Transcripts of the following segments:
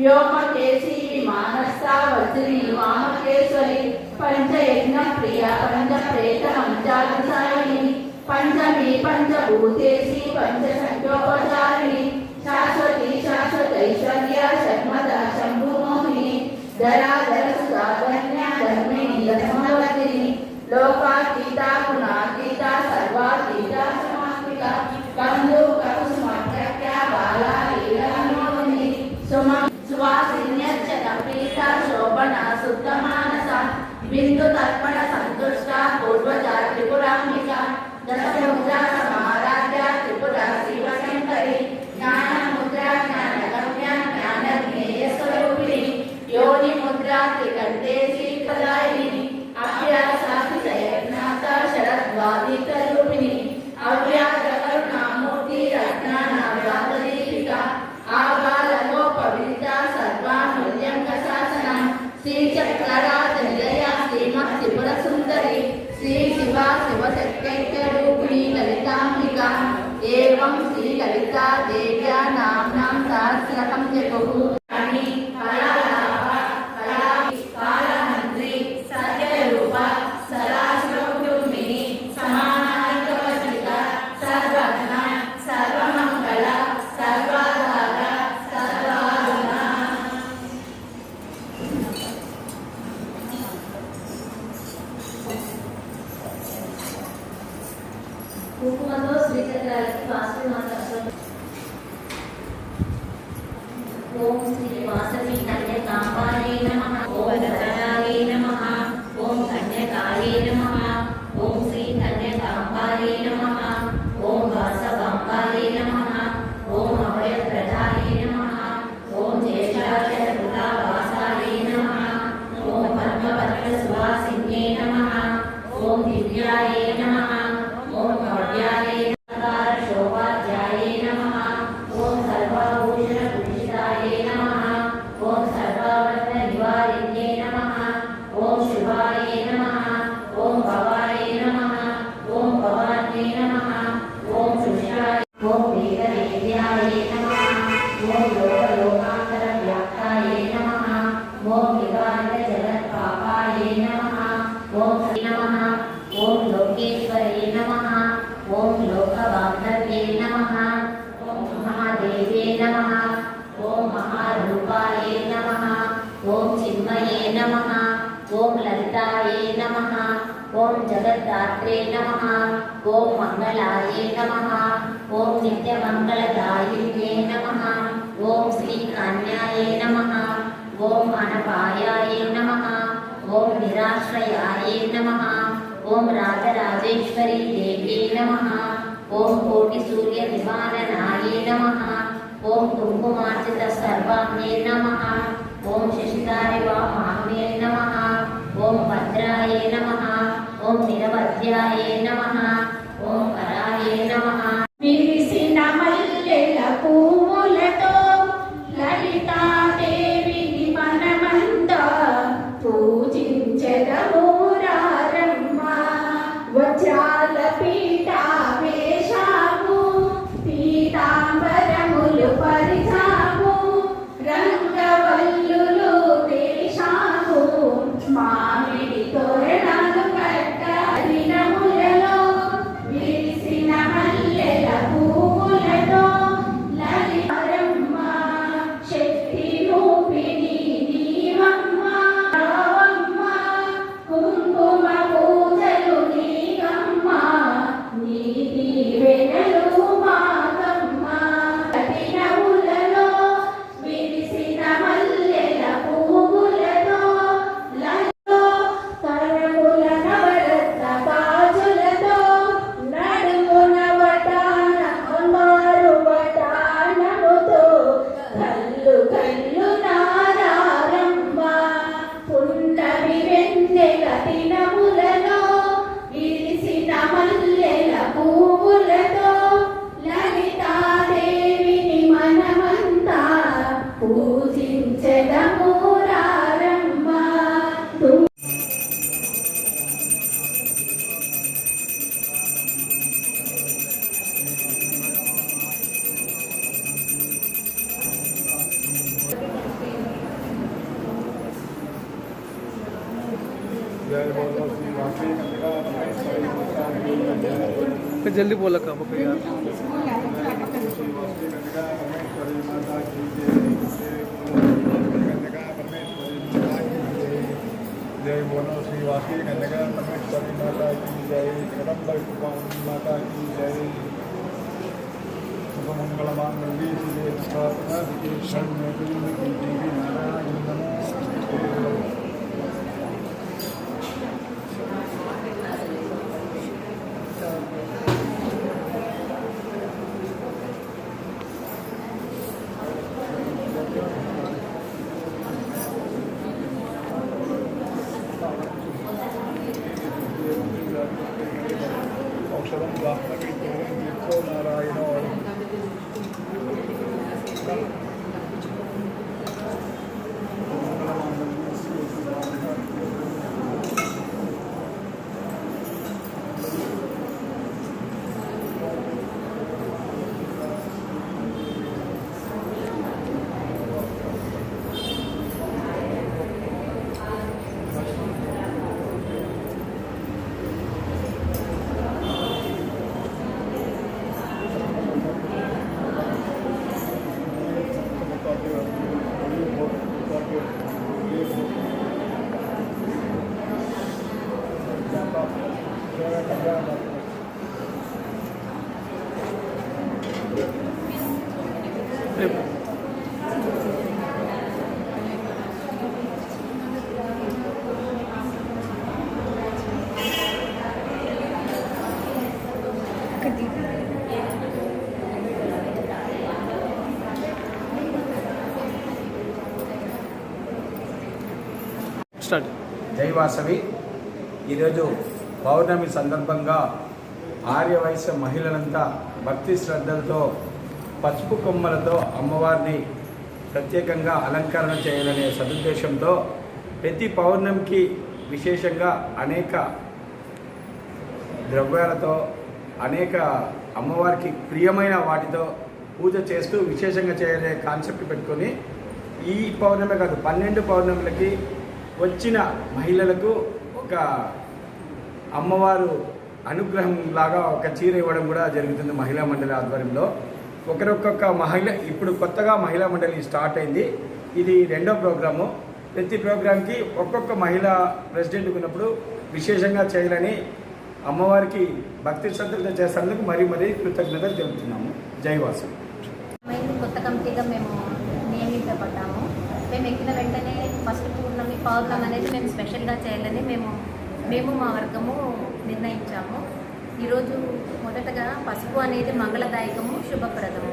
व्योमकेशी विमानस्था वज्री वामकेश्वरी पंचयज्ञ प्रिया पंचप्रेतमंजादिसारिणी पंचमी पंचभूतेशी पंचसंख्योपचारिणी शाश्वती शाश्वतैश्वर्या षण्मदा शंभुमोहिनी धराधर सुधाधन्या धर्मिणी धर्मवर्धिनी लोकातीता गुणातीता सर्वातीता समात्मिका कंदु कुसुमाख्या बाला लीलामोहिनी सुवासिन्यच्चन प्रीता शोभना शुद्धमानसा बिंदु तर्पण संतुष्टा पूर्वजा त्रिपुराम्बिका दशमुद्रा समाराध्या त्रिपुरा शिवशंकरी ज्ञानमुद्रा ज्ञानगम्या ज्ञानज्ञेयस्वरूपिणी योनि मुद्रा त्रिकण्ठेशी प्रदायिनी अभ्यासातिशयज्ञाता शरद्वादितरूपिणी अव्याजकरुणामूर्ति रत्नानाव्यादीपिका आबालगोपविदिता सर्वामूल्यङ्कशासनं श्रीचक्रराज निलया श्रीमत्त्रिपुरसुन्दरी श्री शिवा शिवशक्त्यरूपिणी ललिताम्बिका एवं श्री ललिता देव्या नाम्नां सहस्रकं जगुः కుంకుమతో శ్రీచక్రాలకి వాసవి మాత ఓం శ్రీ వాసవి కన్యకాంబాయే నమః ఓం వరదాయే నమః ఓం కన్యకాయే నమః ఓం శ్రీ కన్యకాంబాయే నమః ఓం వాసవాంబాయే నమః ఓం అభయప్రదాయే నమః ఓం జ్యేష్ఠాక్షరపులా వాసాయే నమః ఓం పద్మపత్ర సువాసిన్యే నమః ఓం దివ్యాయే నమః ओम भव्याय नमः शोभाध्याय नमः ओम सर्वभूषण पूजिताय नमः ओम सर्वावर्त निवारिण्ये नमः ओम शिवाय नमः ओम भवाय नमः ओम भवान्ये नमः ओम शुष्याय ओम वेदवेद्याय नमः ओम लोकलोकान्तर व्याप्ताय नमः ओम निवारित जगत्पापाय नमः ओम नमः ओम लोकेश्वरे नमः ओम लोकबान्धव्ये नमः ओम महादेवे नमः ओम महारूपाय नमः ओम चिन्मये नमः ओम ललिताय नमः ओम जगद्धात्रे नमः ओम मंगलाय नमः ओम नित्यमंगलदायिन्ये नमः ओम श्रीकान्याय नमः ओम अनपायाय नमः ओम निराश्रयाय नमः ओम राजराजेश्वरी देवी नमः ओम कोटि सूर्य निवारणाय नमः ओम कुंकुमार्चित सर्वांगे नमः ओम शशितारिवामाग्ने नमः ओम भद्राय नमः ओम निरवध्याय नमः ओम कराय नमः విరిసిన మల్లెల పువ్వులతో లలితాదేవిని మనమంతా పూజించెదము వజ్రాల పీఠావేశాము పీతాంబరములు పరిచాము రంగవల్లులు వేశాము మామిడి తోరణాలు కట్ట దినములలో విరిసిన మల్లెల जल्दी बोला का यार जय बोलो श्री वासी कन्या परमेश्वरी माता की जय जगदम्बा माता की जय शुभमंगल मांगल्ये शिवे सर्वार्थ शरण्ये त्र्यंबके देवी नारायणी नमोस्तुते। औषधं ब्राह्मणो नारायणो స్టార్ట్. జై వాసవి. ఈరోజు పౌర్ణమి సందర్భంగా ఆర్యవైశ్య మహిళలంతా భక్తి శ్రద్ధలతో పసుపు కొమ్మలతో అమ్మవారిని ప్రత్యేకంగా అలంకరణ చేయాలనే సదుద్దేశంతో ప్రతి పౌర్ణమికి విశేషంగా అనేక ద్రవ్యాలతో అనేక అమ్మవారికి ప్రియమైన వాటితో పూజ చేస్తూ విశేషంగా చేయాలనే కాన్సెప్ట్ పెట్టుకొని ఈ పౌర్ణమి కాదు 12 పౌర్ణములకి వచ్చిన మహిళలకు ఒక అమ్మవారు అనుగ్రహం లాగా ఒక చీర ఇవ్వడం కూడా జరుగుతుంది మహిళా మండలి ఆధ్వర్యంలో. ఒకరొక్కొక్క మహిళ ఇప్పుడు కొత్తగా మహిళా మండలి స్టార్ట్ అయింది. ఇది 2వ ప్రోగ్రాము. ప్రతి ప్రోగ్రాంకి ఒక్కొక్క మహిళా ప్రెసిడెంట్ ఉన్నప్పుడు విశేషంగా చేయాలని అమ్మవారికి భక్తి శ్రద్ధలతో చేసేందుకు మరీ కృతజ్ఞతలు తెలుపుతున్నాము. జైవాసు. కొత్త కమిటీగా మేము నియమించబడ్డాము. మేము ఎక్కిన వెంటనే ఫస్ట్ పౌర్ణమి అనేది మేము స్పెషల్గా చేయాలని మేము మా వర్గము నిర్ణయించాము. ఈరోజు మొదటగా పసుపు అనేది మంగళదాయకము, శుభప్రదము.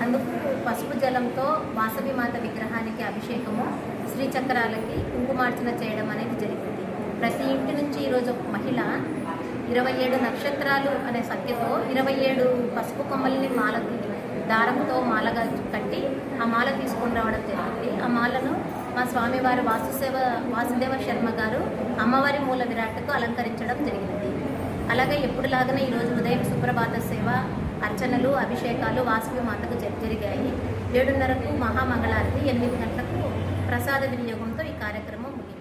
అందుకు పసుపు జలంతో వాసవి మాత విగ్రహానికి అభిషేకము, శ్రీచక్రాలకి కుంకుమార్చన చేయడం అనేది జరిగింది. ప్రతి ఇంటి నుంచి ఈరోజు ఒక మహిళ 27 నక్షత్రాలు అనే సంఖ్యతో 27 పసుపు కొమ్మల్ని దారంతో మాలగా కట్టి ఆ మాల తీసుకొని రావడం జరిగింది. ఆ మాలను మా స్వామివారి వాసుదేవ శర్మ గారు అమ్మవారి మూల విరాట్కు అలంకరించడం జరిగింది. అలాగే ఎప్పుడులాగానే ఈరోజు ఉదయం సుప్రభాత సేవ, అర్చనలు, అభిషేకాలు వాసవి మాతకు జరిగాయి. 7:30కు మహామంగళారతి, 8 గంటలకు ప్రసాద వినియోగంతో ఈ కార్యక్రమం ముగిసింది.